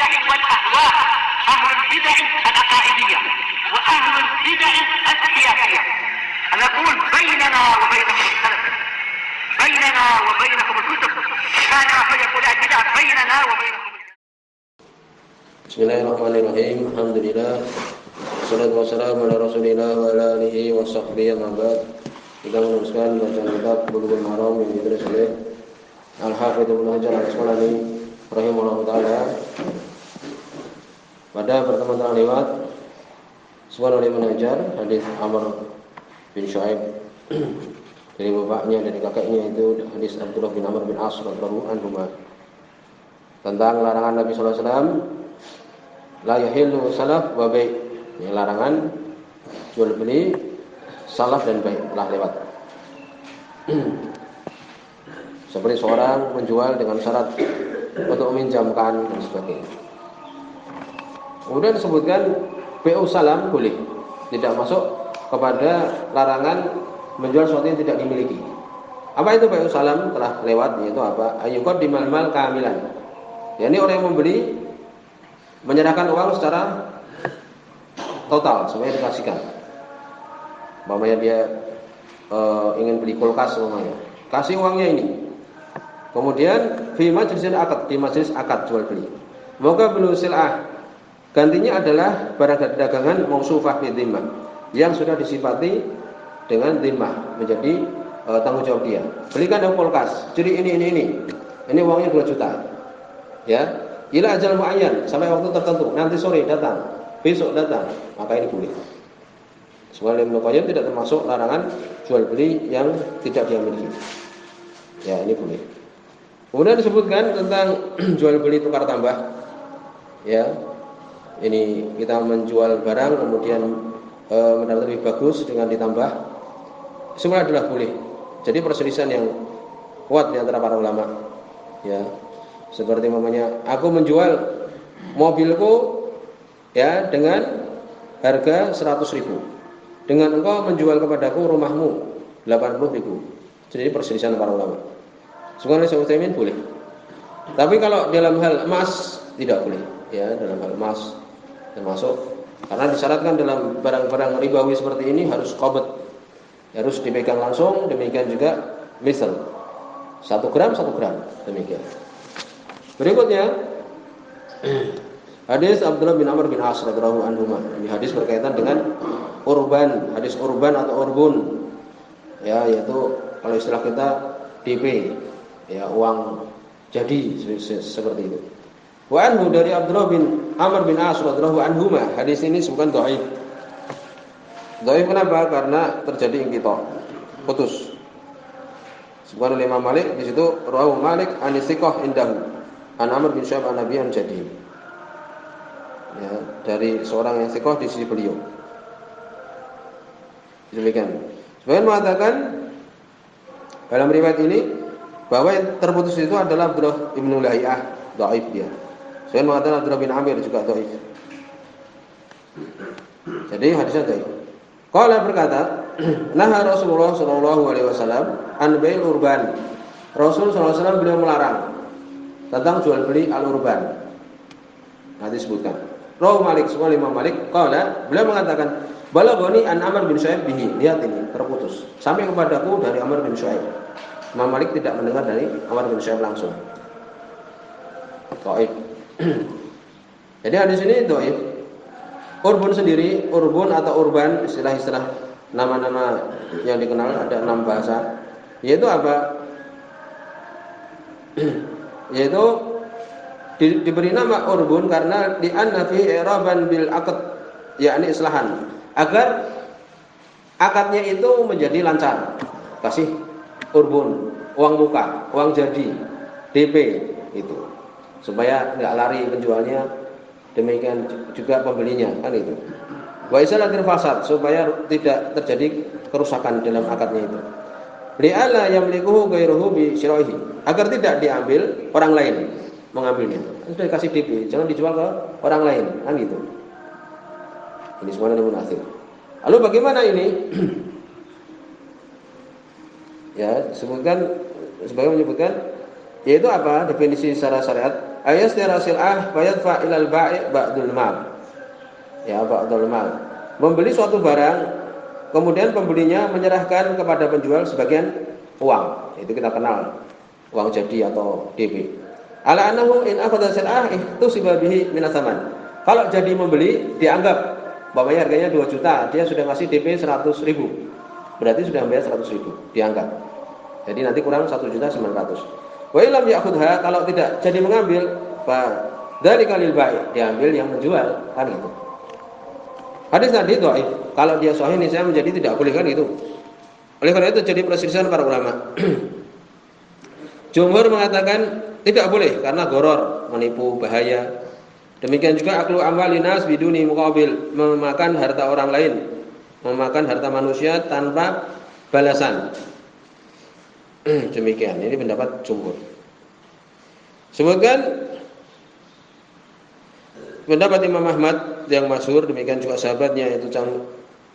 البدع والأهواء، أهل البدع العقائدية وأهل البدع السياسية. نقول بيننا وبينكم السلف، بيننا وبينكم الكتب، كان فيقول البدع بيننا وبينكم. Bismillahirrahmanirrahim. Alhamdulillah. Wassalatu wassalamu ala Rasulillah wa ala alihi wa sahbihi amma ba'd. Kita meneruskan bacaan kitab Bulughul Maram yang ditulis oleh Al-Hafidz Ibnu Hajar Al-Asqalani rahimahullahu taala. Pada pertemuan telah lewat sebuah oleh mengajar hadis Amr bin Shu'aib dari bapaknya, dari kakeknya, itu hadis Abdullah bin Amr bin As radhiyallahu anhu tentang larangan Nabi sallallahu alaihi wasallam la yahillu salaf wa bai'. Ini larangan jual beli salaf dan bai' telah lewat. Seperti seorang menjual dengan syarat untuk meminjamkan dan sebagainya. Kemudian disebutkan bai'u salam boleh, tidak masuk kepada larangan menjual sesuatu yang tidak dimiliki. Apa itu bai'u salam? Telah lewat, yaitu apa? Ayyuqaddimal mal kamilan. Yani orang yang membeli menyerahkan uang secara total semuanya dikasihkan. Umpamanya dia ingin beli kulkas semuanya, kasih uangnya ini. Kemudian fi majlisil akad, di majlis akad jual beli. Moga belu sil'ah, gantinya adalah barang dagangan mausufah bi dhimmah, yang sudah disifati dengan dhimmah, menjadi tanggung jawab dia. Belikan yang kulkas, jadi ini uangnya 2 juta. Ya, ila ajal muayyan, sampai waktu tertentu, nanti sore datang, besok datang, maka ini boleh. Soalnya Ibnu Qayyim tidak termasuk larangan jual beli yang tidak dia miliki. Ya, ini boleh. Kemudian disebutkan tentang jual beli tukar tambah. Ya, ini kita menjual barang kemudian mendapat lebih bagus dengan ditambah, semua adalah boleh. Jadi perselisihan yang kuat di antara para ulama. Ya, seperti namanya aku menjual mobilku ya dengan harga 100.000, dengan engkau menjual kepadaku rumahmu 80.000. Jadi perselisihan para ulama. Sebenarnya Syekh Utsaimin boleh. Tapi kalau dalam hal emas tidak boleh. Ya, dalam hal emas termasuk karena disyaratkan dalam barang-barang ribawi seperti ini harus qabd, harus dipegang langsung. Demikian juga misal 1 gram 1 gram, demikian. Berikutnya hadis Abdullah bin Amr bin As radhiyallahu anhu. Ini hadis berkaitan dengan urban, hadis urban atau urbun. Ya, yaitu kalau istilah kita DP, ya, uang jadi seperti itu. Wa anhu, dari Abdullah bin Amr bin As radhiyallahu anhu, hadis ini bukan dhaif. Dhaif kenapa? Karena terjadi inqita', putus. Sebagaimana oleh Imam Malik, di situ rawahu Malik an thiqah indahu an Amr bin Shu'aib an Nabi an jadi. Ya, dari seorang yang thiqah di sisi beliau. Demikian. Sebagian mengatakan dalam riwayat ini bahwa yang terputus itu adalah Abdullah ibnu Lahiyah, dhaif dia. Sebagian mengatakan Abdullah bin Amir juga dhaif. Jadi hadisnya dhaif. Qala berkata, naha Rasulullah sallallahu alaihi wasallam an bai'il urban. Rasul sallallahu alaihi wasallam beliau melarang tentang jual beli al-urban. Nanti sebutkan. Rawi Malik, semua Imam Malik, qala, beliau mengatakan, balaghani an Amr bin Shu'aib bihi. Lihat ini, terputus. Sampai kepadaku dari Amr bin Shu'aib. Imam Malik tidak mendengar dari Amr bin Shu'aib langsung. Dhaif. Jadi hadis ini dhaif. Urbun sendiri, urbun atau urban, istilah-istilah nama-nama yang dikenal, ada 6 bahasa. Yaitu apa? Yaitu diberi nama urbun karena di'anna fi i'raban bil aqd, yakni islahan, agar akadnya itu menjadi lancar. Kasih urbun, uang muka, uang jadi, DP itu. Supaya enggak lari penjualnya, demikian juga pembelinya, kan itu. Wa isalatil fasad, supaya tidak terjadi kerusakan dalam akadnya itu. Li'alla yamlikuhu ghairuhu bi syira'ihi, agar tidak diambil orang lain mengambilnya. Sudah dikasih DP, jangan dijual ke orang lain, kan gitu. Ini semuanya munafik. Lalu bagaimana ini? Ya, sebutkan sebagai menyebutkan Yaitu apa? Definisi secara syariat, ayastira sil'ah fa yadfa ilal bai' ba'dul mal. Ya, ba'dul mal. Membeli suatu barang, kemudian pembelinya menyerahkan kepada penjual sebagian uang. Itu kita kenal uang jadi atau DP. Ala annahu in akhadha sil'ah ihtusiba bihi min tsaman. Kalau jadi membeli dianggap umpamanya harganya 2 juta, dia sudah ngasih DP 100.000. Berarti sudah bayar 100.000, dianggap. Jadi nanti kurang 1.900.000. Wa illam ya'khudha, kalau tidak jadi mengambil, fa dzalika lil bai', diambil yang menjual, kan gitu. Hadis tadi dhaif. Kalau dia sahih ini saya menjadi tidak boleh, kan gitu. Oleh karena itu jadi perselisihan para ulama. Jumhur mengatakan tidak boleh karena goror, menipu, bahaya. Demikian juga aklu amwalinas biduni muqabil, memakan harta orang lain, memakan harta manusia tanpa balasan. Demikian, ini pendapat jumhur. Sebutkan pendapat Imam Ahmad yang masyhur, demikian juga sahabatnya yaitu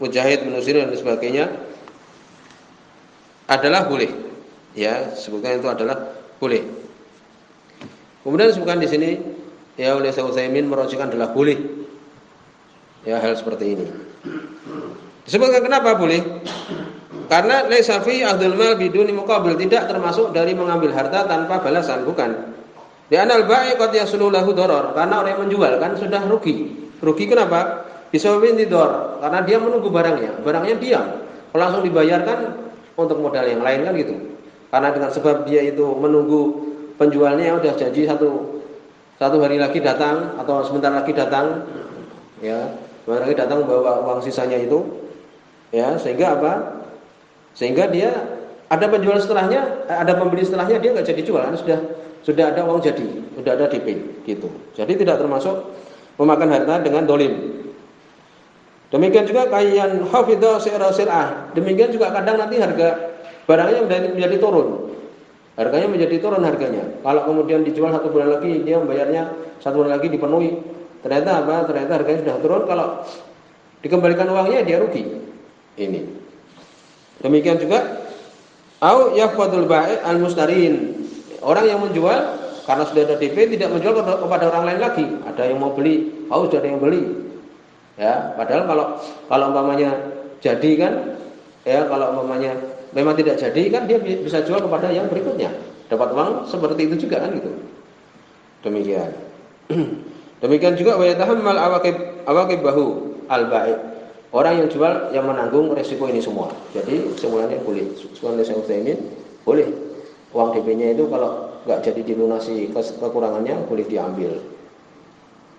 Mujahid bin Nusir dan sebagainya adalah boleh. Ya, sebutkan itu adalah boleh. Kemudian disebutkan di sini ya oleh Syekh Utsaimin merujukan adalah boleh. Ya, hal seperti ini. Disebutkan kenapa boleh? Karena laisa fi akhdul mal biduni muqabil, tidak termasuk dari mengambil harta tanpa balasan, bukan. Di anal bai' qad yasulu lahu darar, karena orang yang menjual kan sudah rugi. Rugi kenapa? Disebabin didor, karena dia menunggu barangnya. Barangnya diam. Kalau langsung dibayarkan untuk modal yang lain kan gitu. Karena dengan sebab dia itu menunggu penjualnya udah janji satu hari lagi datang atau sebentar lagi datang, ya, sebentar lagi datang membawa uang sisanya itu, ya, sehingga apa? Sehingga dia ada penjual setelahnya, ada pembeli setelahnya, dia nggak jadi jual, karena sudah ada uang jadi, sudah ada DP, gitu. Jadi tidak termasuk memakan harta dengan dolim. Demikian juga kayan hafidha si'ra sil'ah. Demikian juga kadang nanti harga barangnya menjadi turun. Harganya menjadi turun harganya. Kalau kemudian dijual 1 bulan lagi, dia membayarnya 1 bulan lagi dipenuhi. Ternyata apa? Ternyata harganya sudah turun. Kalau dikembalikan uangnya dia rugi. Ini. Demikian juga au yafadul bai' al-mustarin. Orang yang menjual karena sudah ada DP tidak menjual kepada orang lain lagi. Ada yang mau beli, sudah ada yang beli. Ya, padahal kalau umpamanya jadi kan, ya kalau umpamanya memang tidak jadi kan dia bisa jual kepada yang berikutnya. Dapat uang seperti itu juga kan gitu. Demikian. Demikian juga wa yatahammal awaqib bahu al-bai'. Orang yang jual yang menanggung resiko ini semua. Jadi semuanya boleh. Semuanya saya usahain boleh. Uang DP-nya itu kalau nggak jadi dilunasi kekurangannya boleh diambil.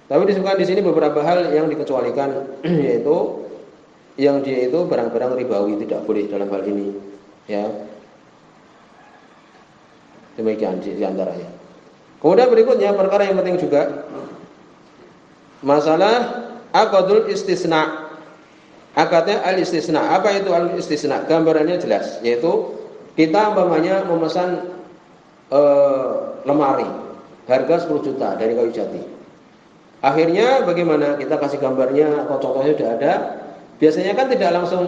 Tapi disebutkan di sini beberapa hal yang dikecualikan, yaitu yang dia itu barang-barang ribawi tidak boleh dalam hal ini. Ya. Demikian di antaranya. Kemudian berikutnya perkara yang penting juga masalah aqdul istisna. Akadnya al-istisna. Apa itu al-istisna? Gambarannya jelas, yaitu kita umpamanya memesan lemari harga 10 juta dari kayu jati. Akhirnya bagaimana? Kita kasih gambarnya atau contohnya sudah ada. Biasanya kan tidak langsung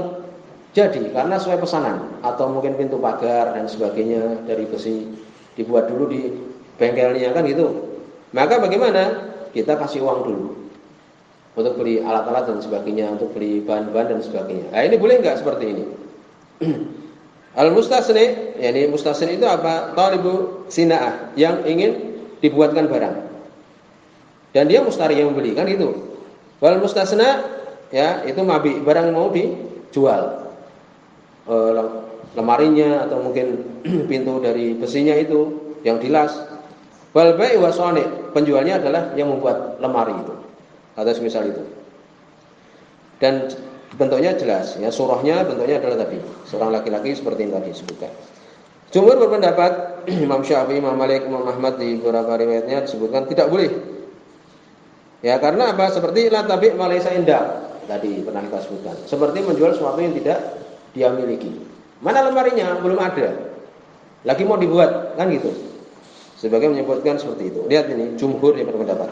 jadi karena sesuai pesanan atau mungkin pintu pagar dan sebagainya dari besi dibuat dulu di bengkelnya kan gitu. Maka bagaimana? Kita kasih uang dulu untuk beli alat-alat dan sebagainya, untuk beli bahan-bahan dan sebagainya. Nah, ini boleh nggak seperti ini? Al-mustasni, yakni mustasni itu apa? Talibu sina'ah, yang ingin dibuatkan barang. Dan dia mustari yang membeli, kan gitu. Wal mustasna, ya, itu mabi, barang yang mau dijual. Lemarinya atau mungkin pintu dari besinya itu yang dilas. Wal bai' wa sani, penjualnya adalah yang membuat lemari itu. Atau semisal itu. Dan bentuknya jelas, ya, surahnya bentuknya adalah tadi seorang laki-laki seperti yang tadi disebutkan. Jumhur berpendapat, Imam Syafi'i, Imam Malik, Imam Ahmad di beberapa riwayatnya disebutkan tidak boleh. Ya, karena apa? Seperti la tabi' ma laysa inda, tadi pernah kita sebutkan. Seperti menjual sesuatu yang tidak dia miliki. Mana lemarinya? Belum ada. Lagi mau dibuat, kan gitu. Sebagai menyebutkan seperti itu. Lihat ini, jumhur yang berpendapat.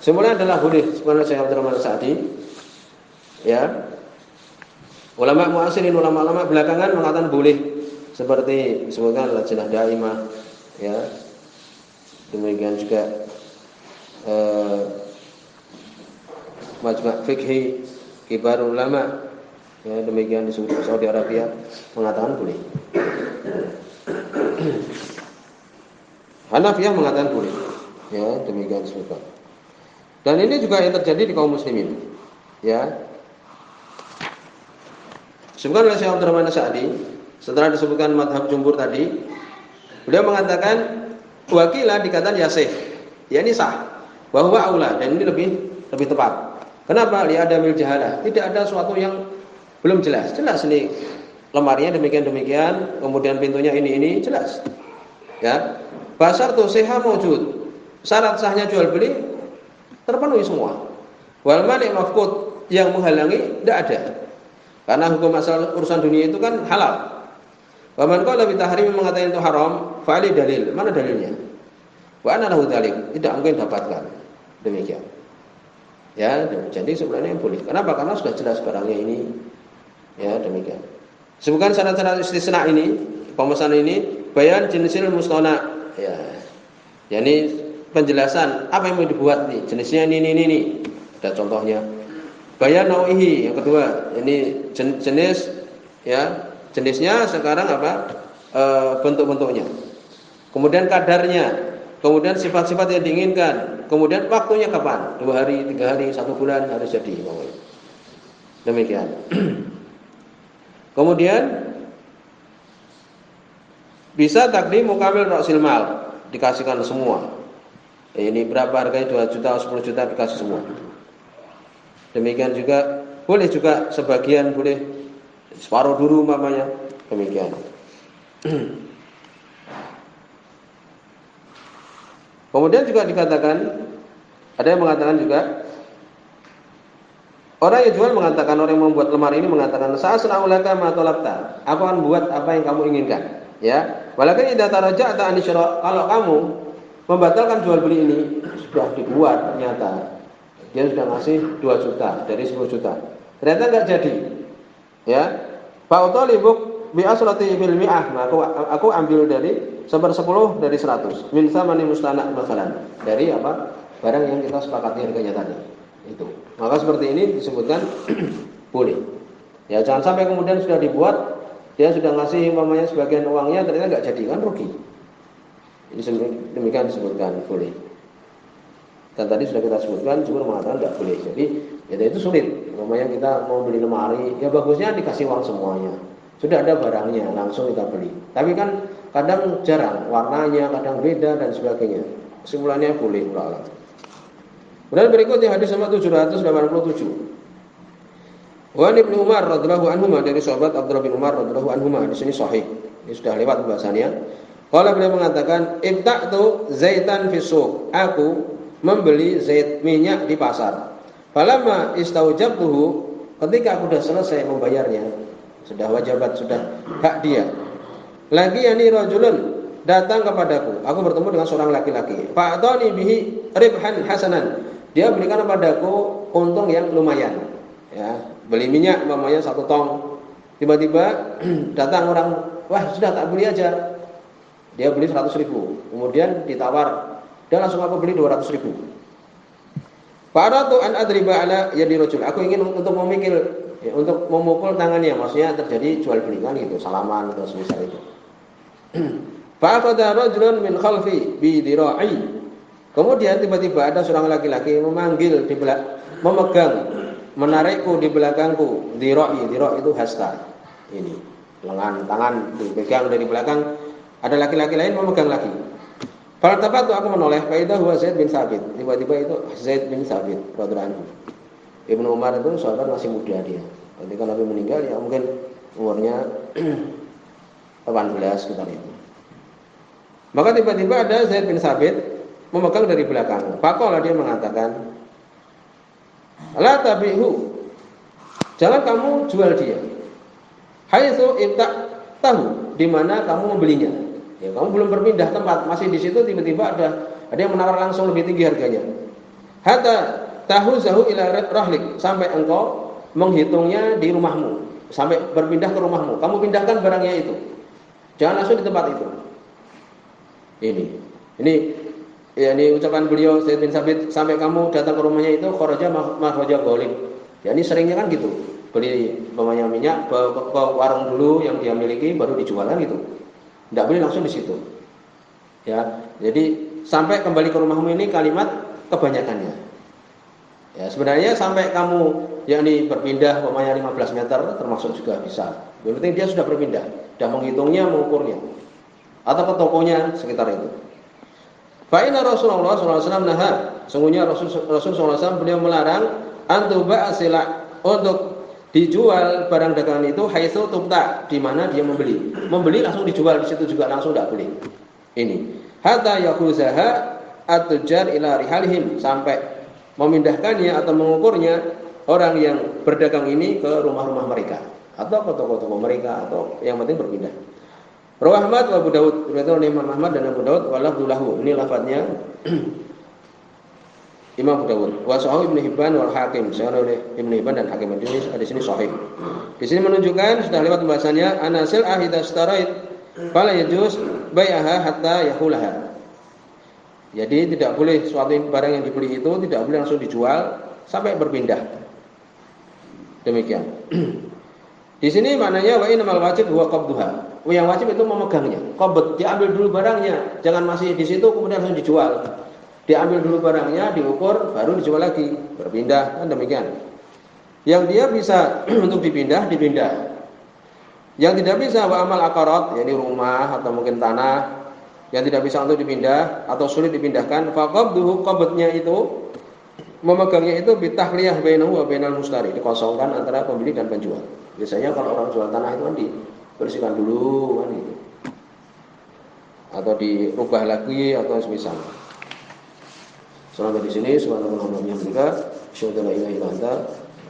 Semula adalah boleh, sebenarnya Syekh Abdul Rahman Sa'di. Ya. Ulama mu'asirin, ulama-ulama belakangan mengatakan boleh. Seperti disebutkan Lajnah Daimah, ya. demikian juga Majma' Fikhi Kibarul Ulama, ya, demikian di Saudi Arabia mengatakan boleh. Hanafiyah mengatakan boleh, ya, demikian disebutkan. Dan ini juga yang terjadi di kaum muslimin, ya. Disebutkan oleh Syekh Abdurrahman As-Sa'di setelah disebutkan madhab jumhur tadi, beliau mengatakan wakilah dikatakan yasih, ya ini sah, bahwa aula, dan ini lebih tepat. Kenapa? Li adamil jahalah, tidak ada suatu yang belum jelas. Jelas ini lemarinya demikian, kemudian pintunya ini jelas. Ya. Basar tu seha maujud. Syarat sahnya jual beli terpenuhi semua. Wal mani' mafqud, yang menghalangi tidak ada. Karena hukum asal urusan dunia itu kan halal. Wa man qala bi tahrim mengatakan itu haram, fa ali dalil. Mana dalilnya? Wa ana lahu dzalik, tidak mungkin dapatkan. Demikian. Ya, jadi sebenarnya boleh. Kenapa? Karena sudah jelas barangnya ini. Ya, demikian. Sebutkan syarat-syarat istisna ini, pemesanan ini, bayan jenisil mustana. Ya. Yani penjelasan apa yang mau dibuat nih, jenisnya ini. Ada contohnya. Bayan nau'ihi, yang kedua, ini jenis, ya, jenisnya sekarang apa? Bentuk-bentuknya. Kemudian kadarnya, kemudian sifat-sifat yang diinginkan, kemudian waktunya kapan? 2 hari, 3 hari, 1 bulan harus jadi. Demikian. Kemudian bisa takdim mukamil ra'sil mal, dikasihkan semua. Ini berapa harganya, 2 juta, 10 juta dikasih semua. Demikian juga boleh juga sebagian, boleh separuh dulu umpamanya. Demikian. Kemudian juga dikatakan, ada yang mengatakan juga, orang yang jual mengatakan, orang yang membuat lemari ini mengatakan, sa'asna'u laka ma talabta, aku akan buat apa yang kamu inginkan, ya. Walakin idza taraja'ta an syira', kalau kamu membatalkan jual beli ini, sudah dibuat ternyata dia sudah ngasih 2 juta dari 10 juta. Ternyata enggak jadi. Ya. Fa utalibuk bi asrati bil mi'ah, maka aku ambil dari 1/10 dari 100. Min samani mustana' masalan. Dari apa? Barang yang kita sepakati harganya tadi. Itu. Maka seperti ini disebutkan boleh. Ya, jangan sampai kemudian sudah dibuat, dia sudah ngasih umpamanya sebagian uangnya ternyata enggak jadi, kan rugi. Ini demikian disebutkan boleh. Dan tadi sudah kita sebutkan, jumhur mengatakan tidak boleh. Jadi, ya itu sulit. Umpamanya kita mau beli lemari, ya bagusnya dikasih uang semuanya. Sudah ada barangnya, langsung kita beli. Tapi kan kadang jarang, warnanya kadang beda dan sebagainya. Kesimpulannya boleh, ulama. Kemudian berikutnya hadis nomor 787. Wa Ibnu Umar radhiyallahu anhu, dari sahabat Abdullah bin Umar radhiyallahu anhu, di sini sahih. Ini sudah lewat pembahasannya. Kalau beliau mengatakan, ibta'tu zaitan fi suq, aku membeli zait minyak di pasar. Falamma istaujabtuhu, ketika aku sudah selesai membayarnya, sudah wajibat, sudah hak dia. Lagi yani rajulun, datang kepadaku, aku bertemu dengan seorang laki-laki. Fa'atani bihi ribhan hasanan, dia berikan kepadaku untung yang lumayan. Ya, beli minyak umpamanya 1 tong. Tiba-tiba datang orang, wah sudah tak beli aja. Dia beli 100.000, kemudian ditawar, dan langsung aku beli 200.000. Faratu an adriba ala yadi rajul. Aku ingin untuk memikul, ya, untuk memukul tangannya, maksudnya terjadi jual beli kan gitu, salaman atau semisal itu. Fa akhadha rajulun min khalfi bi dira'i. Kemudian tiba-tiba ada seorang laki-laki memanggil memegang, menarikku di belakangku. Dira'i itu hasta. Ini lengan tangan dipegang dari belakang. Ada laki-laki lain memegang lagi. Pada tempat itu aku menoleh, faidah huwa Zaid bin Sabit. Tiba-tiba itu Zaid bin Sabit radhiyallahu anhu. Ibnu Umar itu sahabat masih muda dia. Ketika Nabi meninggal, ya mungkin umurnya 18 sekitar itu. Maka tiba-tiba ada Zaid bin Sabit memegang dari belakang. Faqala, dia mengatakan, la tabihu, jangan kamu jual dia. Haitsu ibta'tahu, di mana kamu membelinya. Ya, kamu belum berpindah tempat, masih di situ, tiba-tiba ada yang menawar langsung lebih tinggi harganya. Hatta tahuzahu ila rahlik, sampai engkau menghitungnya di rumahmu, sampai berpindah ke rumahmu. Kamu pindahkan barangnya itu. Jangan langsung di tempat itu. Ini Ya, ini ucapan beliau Zaid bin Sabit, sampai kamu datang ke rumahnya itu kharaja makhraja ghalib. Ya, ini seringnya kan gitu. Beli umpamanya minyak ke warung dulu yang dia miliki baru dijual kan gitu. Tidak boleh langsung di situ. Ya, jadi sampai kembali ke rumahmu ini kalimat kebanyakannya. Ya, sebenarnya sampai kamu yakni berpindah umpamanya 15 meter termasuk juga bisa. Yang penting dia sudah berpindah, sudah menghitungnya, mengukurnya. Atau ke tokonya sekitar itu. Fa inna Rasulullah SAW naha, sungguhnya Rasul SAW beliau melarang antuba asila untuk dijual barang dagangan itu haitsu tubta, di mana dia membeli. Membeli langsung dijual di situ juga langsung tidak boleh. Ini hatta yakhuzaha at-tujar ila rihalihim, sampai memindahkannya atau mengukurnya orang yang berdagang ini ke rumah-rumah mereka atau ke toko-toko mereka, atau yang penting berpindah. Rawah Ahmad wa Abu Daud, riwayat Imam Ahmad dan Abu Daud, walafdhu lahu. Ini lafadznya Imam Abu Daud. Wa sahih Ibnu Hibban wal Hakim, sahih oleh Ibnu Hibban dan Hakim. Di sini sahih. Di sini menunjukkan sudah lewat pembahasannya anasil ahida starait fala yajuz bai'aha hatta yahulaha. Jadi tidak boleh suatu barang yang dibeli itu tidak boleh langsung dijual sampai berpindah. Demikian. Di sini maknanya wa innamal wajib huwa qabduha. Yang wajib itu memegangnya. Qabd, diambil dulu barangnya, jangan masih di situ kemudian langsung dijual. Diambil dulu barangnya, diukur, baru dijual lagi, berpindah, kan demikian. Yang dia bisa untuk dipindah. Yang tidak bisa wa amal aqarat, yakni rumah atau mungkin tanah yang tidak bisa untuk dipindah atau sulit dipindahkan, faqabduhu, qabdnya itu memegangnya itu bitahliyah bainahu wa bainal mustari, dikosongkan antara pembeli dan penjual. Biasanya kalau orang jual tanah itu kan dibersihkan dulu kan gitu. Atau dirubah lagi atau semisal. Sampai di sini subhanallah wa bihamdika, asyhadu an la ilaha illa anta,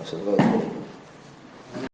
astaghfiruka wa atubu ilaik.